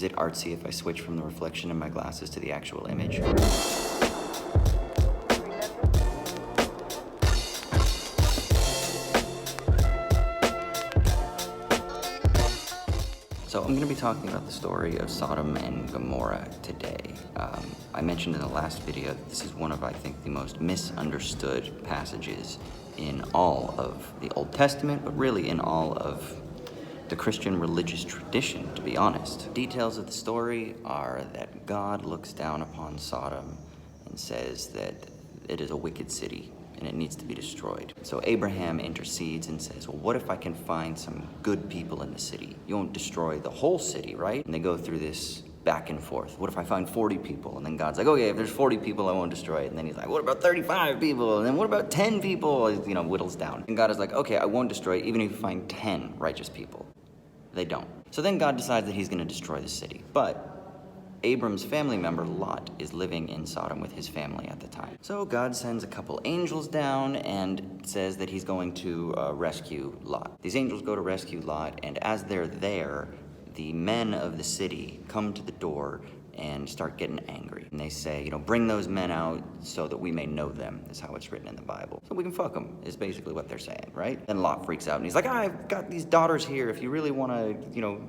Is it artsy if I switch from the reflection in my glasses to the actual image? So I'm going to be talking about the story of Sodom and Gomorrah today. I mentioned in the last video that this is one of, I think, the most misunderstood passages in all of the Old Testament, but really in all of the Christian religious tradition, to be honest. Details of the story are that God looks down upon Sodom and says that it is a wicked city and it needs to be destroyed. So Abraham intercedes and says, well, what if I can find some good people in the city? You won't destroy the whole city, right? And they go through this back and forth. What if I find 40 people? And then God's like, okay, if there's 40 people, I won't destroy it. And then he's like, what about 35 people? And then what about 10 people? You know, whittles down. And God is like, okay, I won't destroy it even if you find 10 righteous people. They don't. So then God decides that he's gonna destroy the city. But Abram's family member, Lot, is living in Sodom with his family at the time. So God sends a couple angels down and says that he's going to rescue Lot. These angels go to rescue Lot, and as they're there, the men of the city come to the door and start getting angry. And they say, you know, bring those men out so that we may know them, is how it's written in the Bible. So we can fuck them, is basically what they're saying, right? Then Lot freaks out and he's like, I've got these daughters here. If you really want to, you know,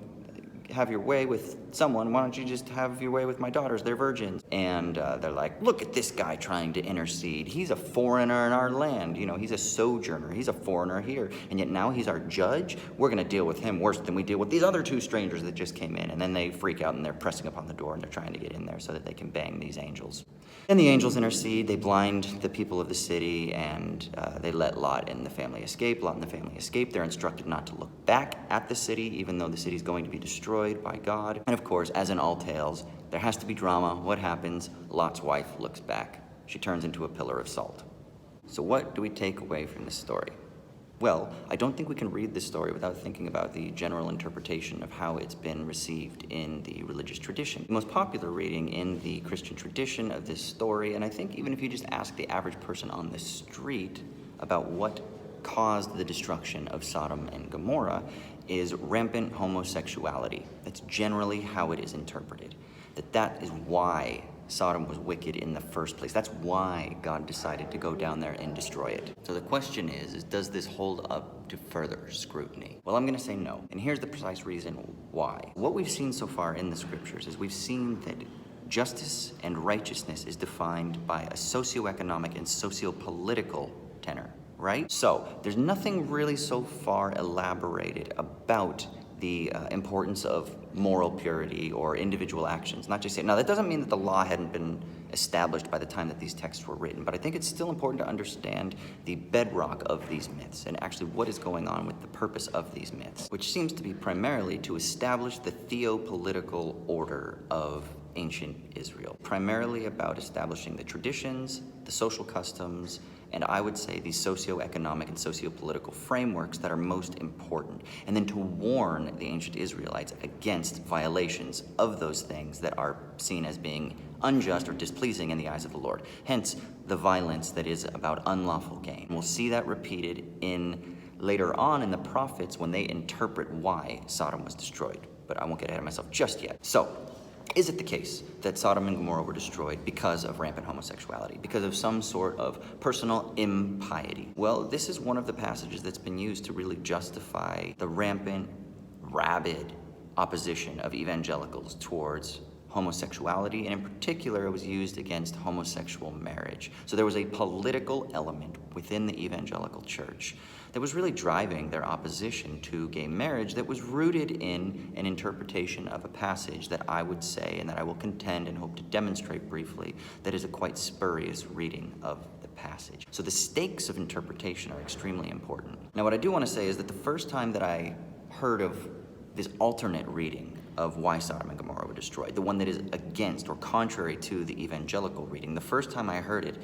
have your way with someone, why don't you just have your way with my daughters? They're virgins. And they're like, look at this guy trying to intercede. He's a foreigner in our land. You know, he's a sojourner. He's a foreigner here. And yet now he's our judge. We're going to deal with him worse than we deal with these other two strangers that just came in. And then they freak out and they're pressing upon the door and they're trying to get in there so that they can bang these angels. And the angels intercede. They blind the people of the city and they let Lot and the family escape. Lot and the family escape. They're instructed not to look back at the city, even though the city's going to be destroyed by God. And of course, as in all tales, there has to be drama. What happens? Lot's wife looks back. She turns into a pillar of salt. So what do we take away from this story? Well, I don't think we can read this story without thinking about the general interpretation of how it's been received in the religious tradition. The most popular reading in the Christian tradition of this story, and I think even if you just ask the average person on the street about what caused the destruction of Sodom and Gomorrah, is rampant homosexuality. That's generally how it is interpreted. That is why Sodom was wicked in the first place. That's why God decided to go down there and destroy it. So the question is does this hold up to further scrutiny? Well, I'm gonna say no. And here's the precise reason why. What we've seen so far in the scriptures is we've seen that justice and righteousness is defined by a socioeconomic and sociopolitical tenor. Right? So there's nothing really so far elaborated about the importance of moral purity or individual actions, not just say, now that doesn't mean that the law hadn't been established by the time that these texts were written, but I think it's still important to understand the bedrock of these myths and actually what is going on with the purpose of these myths, which seems to be primarily to establish the theopolitical order of ancient Israel, primarily about establishing the traditions, the social customs, and I would say the socioeconomic and sociopolitical frameworks that are most important, and then to warn the ancient Israelites against violations of those things that are seen as being unjust or displeasing in the eyes of the Lord. Hence, the violence that is about unlawful gain. We'll see that repeated later on in the prophets when they interpret why Sodom was destroyed, but I won't get ahead of myself just yet. So, is it the case that Sodom and Gomorrah were destroyed because of rampant homosexuality, because of some sort of personal impiety? Well, this is one of the passages that's been used to really justify the rampant, rabid opposition of evangelicals towards homosexuality, and in particular, it was used against homosexual marriage. So there was a political element within the evangelical church that was really driving their opposition to gay marriage that was rooted in an interpretation of a passage that I would say, and that I will contend and hope to demonstrate briefly, that is a quite spurious reading of the passage. So the stakes of interpretation are extremely important. Now, what I do want to say is that the first time that I heard of this alternate reading of why Sodom and Gomorrah were destroyed, the one that is against or contrary to the evangelical reading, the first time I heard it,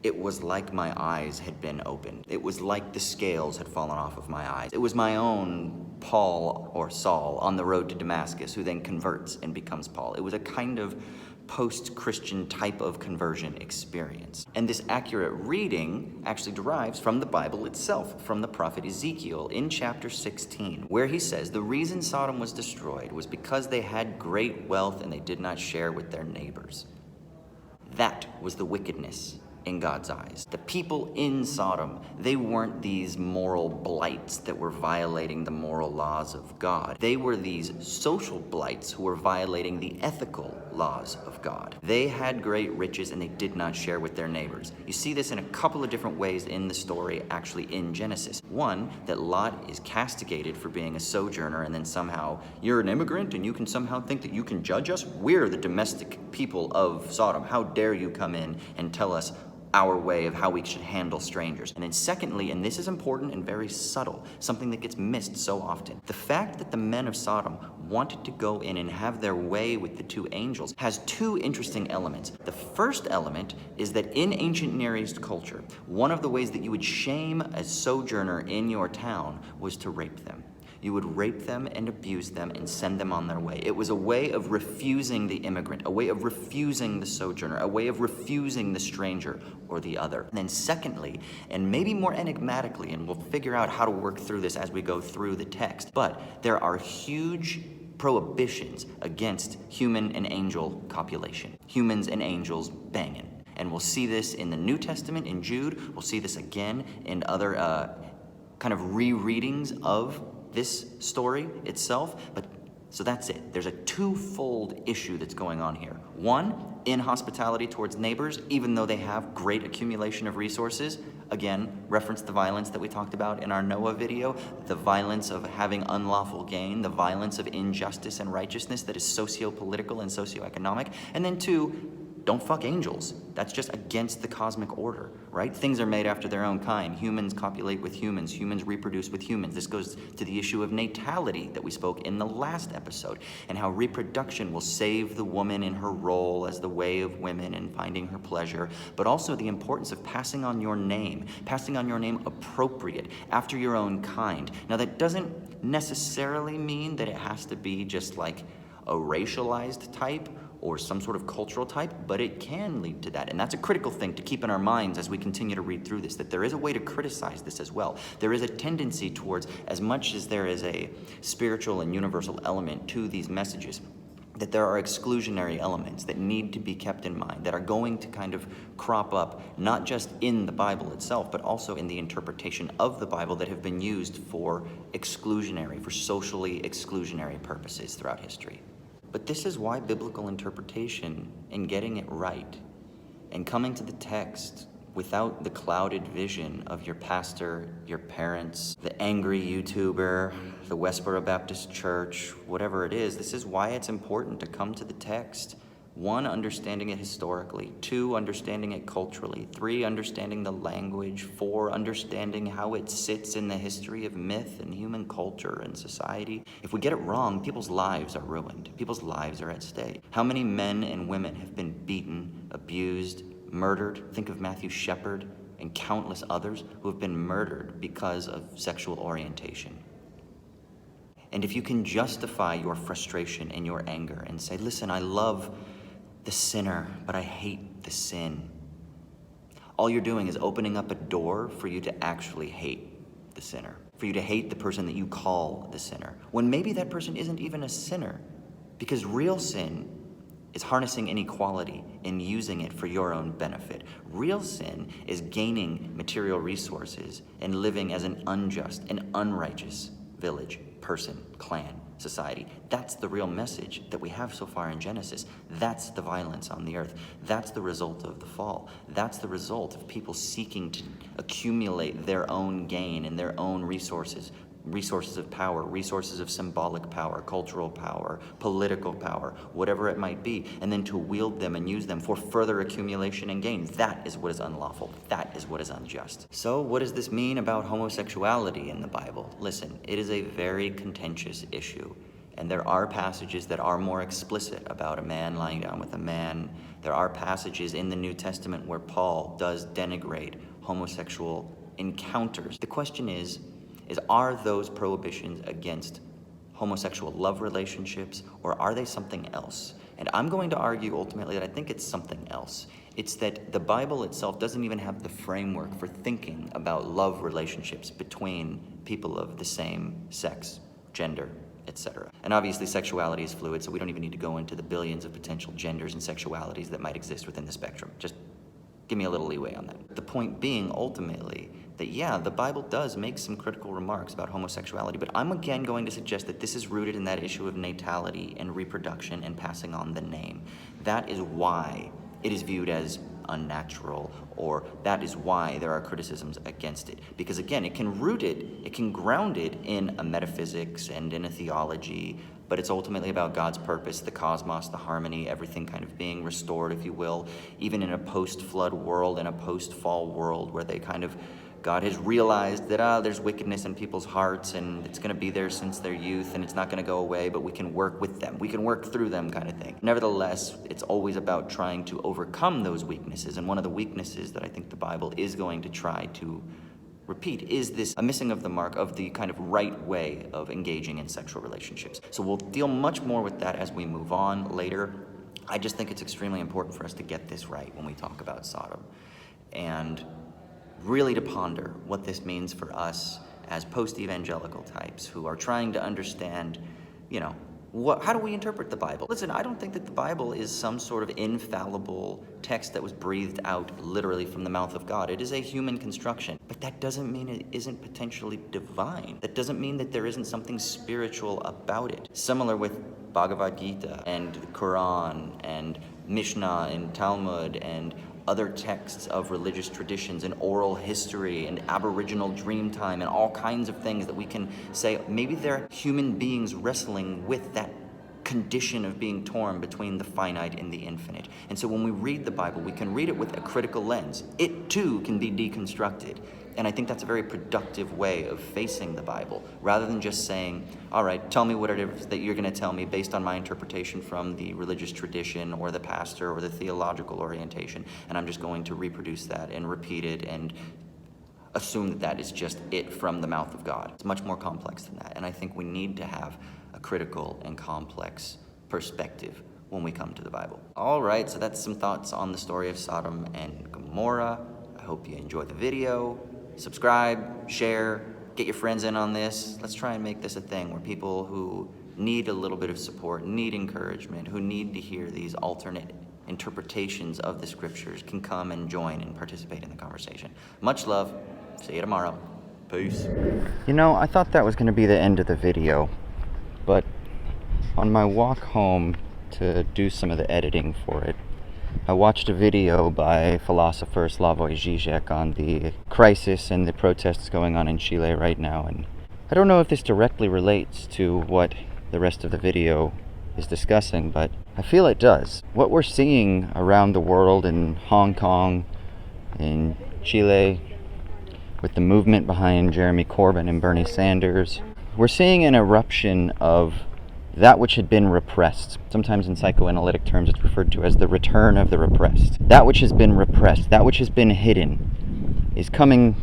it was like my eyes had been opened. It was like the scales had fallen off of my eyes. It was my own Paul or Saul on the road to Damascus, who then converts and becomes Paul. It was a kind of post-Christian type of conversion experience. And this accurate reading actually derives from the Bible itself, from the prophet Ezekiel in chapter 16, where he says, the reason Sodom was destroyed was because they had great wealth and they did not share with their neighbors. That was the wickedness in God's eyes. The people in Sodom, they weren't these moral blights that were violating the moral laws of God. They were these social blights who were violating the ethical laws of God. They had great riches and they did not share with their neighbors. You see this in a couple of different ways in the story, actually in Genesis. One, that Lot is castigated for being a sojourner, and then somehow you're an immigrant and you can somehow think that you can judge us? We're the domestic people of Sodom. How dare you come in and tell us our way of how we should handle strangers. And then secondly, and this is important and very subtle, something that gets missed so often, the fact that the men of Sodom wanted to go in and have their way with the two angels has two interesting elements. The first element is that in ancient Near East culture, one of the ways that you would shame a sojourner in your town was to rape them. You would rape them and abuse them and send them on their way. It was a way of refusing the immigrant, a way of refusing the sojourner, a way of refusing the stranger or the other. And then secondly, and maybe more enigmatically, and we'll figure out how to work through this as we go through the text, but there are huge prohibitions against human and angel copulation. Humans and angels banging. And we'll see this in the New Testament in Jude. We'll see this again in other kind of rereadings of this story itself, but so that's it. There's a twofold issue that's going on here. One, inhospitality towards neighbors, even though they have great accumulation of resources. Again, reference the violence that we talked about in our Noah video, the violence of having unlawful gain, the violence of injustice and righteousness that is socio-political and socioeconomic. And then two, don't fuck angels. That's just against the cosmic order, right? Things are made after their own kind. Humans copulate with humans. Humans reproduce with humans. This goes to the issue of natality that we spoke in the last episode, and how reproduction will save the woman in her role as the way of women and finding her pleasure, but also the importance of passing on your name appropriate, after your own kind. Now, that doesn't necessarily mean that it has to be just like a racialized type or some sort of cultural type, but it can lead to that. And that's a critical thing to keep in our minds as we continue to read through this, that there is a way to criticize this as well. There is a tendency towards, as much as there is a spiritual and universal element to these messages, that there are exclusionary elements that need to be kept in mind, that are going to kind of crop up, not just in the Bible itself, but also in the interpretation of the Bible that have been used for socially exclusionary purposes throughout history. But this is why biblical interpretation and getting it right and coming to the text without the clouded vision of your pastor, your parents, the angry YouTuber, the Westboro Baptist Church, whatever it is, this is why it's important to come to the text. 1, understanding it historically. 2, understanding it culturally. 3, understanding the language. 4, understanding how it sits in the history of myth and human culture and society. If we get it wrong, people's lives are ruined. People's lives are at stake. How many men and women have been beaten, abused, murdered? Think of Matthew Shepard and countless others who have been murdered because of sexual orientation. And if you can justify your frustration and your anger and say, listen, I love the sinner, but I hate the sin, all you're doing is opening up a door for you to actually hate the sinner, for you to hate the person that you call the sinner, when maybe that person isn't even a sinner, because real sin is harnessing inequality and using it for your own benefit. Real sin is gaining material resources and living as an unjust and unrighteous village, person, clan, society. That's the real message that we have so far in Genesis. That's the violence on the earth. That's the result of the fall. That's the result of people seeking to accumulate their own gain and their own resources of power, resources of symbolic power, cultural power, political power, whatever it might be, and then to wield them and use them for further accumulation and gain. That is what is unlawful. That is what is unjust. So what does this mean about homosexuality in the Bible? Listen, it is a very contentious issue, and there are passages that are more explicit about a man lying down with a man. There are passages in the New Testament where Paul does denigrate homosexual encounters. The question is, is, are those prohibitions against homosexual love relationships, or are they something else? And I'm going to argue ultimately that I think it's something else. It's that the Bible itself doesn't even have the framework for thinking about love relationships between people of the same sex, gender, etc. And obviously sexuality is fluid, so we don't even need to go into the billions of potential genders and sexualities that might exist within the spectrum. Just give me a little leeway on that. The point being, ultimately, that yeah, the Bible does make some critical remarks about homosexuality, but I'm again going to suggest that this is rooted in that issue of natality and reproduction and passing on the name. That is why it is viewed as unnatural, or that is why there are criticisms against it. Because again, it can ground it in a metaphysics and in a theology, but it's ultimately about God's purpose, the cosmos, the harmony, everything kind of being restored, if you will, even in a post-flood world and a post-fall world where God has realized that there's wickedness in people's hearts and it's going to be there since their youth and it's not going to go away, but we can work with them. We can work through them, kind of thing. Nevertheless, it's always about trying to overcome those weaknesses. And one of the weaknesses that I think the Bible is going to try to repeat is this a missing of the mark of the kind of right way of engaging in sexual relationships. So we'll deal much more with that as we move on later. I just think it's extremely important for us to get this right when we talk about Sodom, and really to ponder what this means for us as post-evangelical types who are trying to understand, how do we interpret the Bible? Listen, I don't think that the Bible is some sort of infallible text that was breathed out literally from the mouth of God. It is a human construction, but that doesn't mean it isn't potentially divine. That doesn't mean that there isn't something spiritual about it. Similar with Bhagavad Gita and the Quran and Mishnah and Talmud and other texts of religious traditions and oral history and aboriginal dream time and all kinds of things that we can say maybe they're human beings wrestling with that condition of being torn between the finite and the infinite. And so when we read the Bible, we can read it with a critical lens. It too can be deconstructed. And I think that's a very productive way of facing the Bible, rather than just saying, all right, tell me what it is that you're going to tell me based on my interpretation from the religious tradition or the pastor or the theological orientation, and I'm just going to reproduce that and repeat it and assume that that is just it from the mouth of God. It's much more complex than that, and I think we need to have a critical and complex perspective when we come to the Bible. All right, so that's some thoughts on the story of Sodom and Gomorrah. I hope you enjoyed the video. Subscribe, share, get your friends in on this. Let's try and make this a thing where people who need a little bit of support, need encouragement, who need to hear these alternate interpretations of the scriptures can come and join and participate in the conversation. Much love. See you tomorrow. Peace. I thought that was going to be the end of the video, but on my walk home to do some of the editing for it, I watched a video by philosopher Slavoj Žižek on the crisis and the protests going on in Chile right now, and I don't know if this directly relates to what the rest of the video is discussing, but I feel it does. What we're seeing around the world, in Hong Kong, in Chile, with the movement behind Jeremy Corbyn and Bernie Sanders, we're seeing an eruption of that which had been repressed. Sometimes in psychoanalytic terms it's referred to as the return of the repressed. That which has been repressed, that which has been hidden, is coming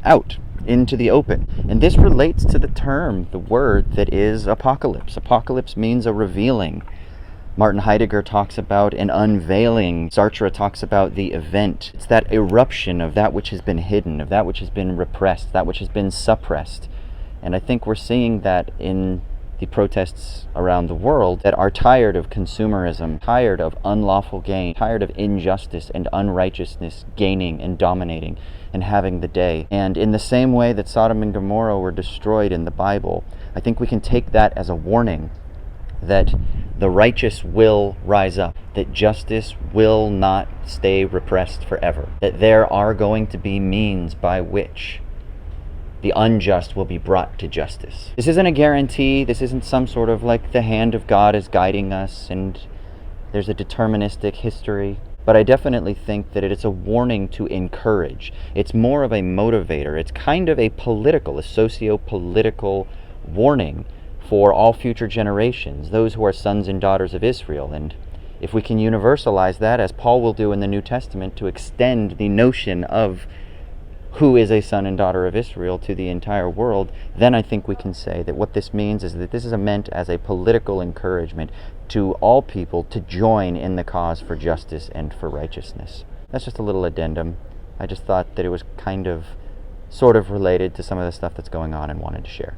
out into the open. And this relates to the term, the word that is apocalypse. Apocalypse means a revealing. Martin Heidegger talks about an unveiling. Sartre talks about the event. It's that eruption of that which has been hidden, of that which has been repressed, that which has been suppressed. And I think we're seeing that in the protests around the world that are tired of consumerism, tired of unlawful gain, tired of injustice and unrighteousness gaining and dominating and having the day. And in the same way that Sodom and Gomorrah were destroyed in the Bible, I think we can take that as a warning that the righteous will rise up, that justice will not stay repressed forever, that there are going to be means by which the unjust will be brought to justice. This isn't a guarantee. This isn't some sort of like the hand of God is guiding us and there's a deterministic history. But I definitely think that it is a warning to encourage. It's more of a motivator. It's kind of a socio-political warning for all future generations, those who are sons and daughters of Israel. And if we can universalize that, as Paul will do in the New Testament, to extend the notion of who is a son and daughter of Israel to the entire world, then I think we can say that what this means is that this is meant as a political encouragement to all people to join in the cause for justice and for righteousness. That's just a little addendum. I just thought that it was kind of sort of related to some of the stuff that's going on and wanted to share.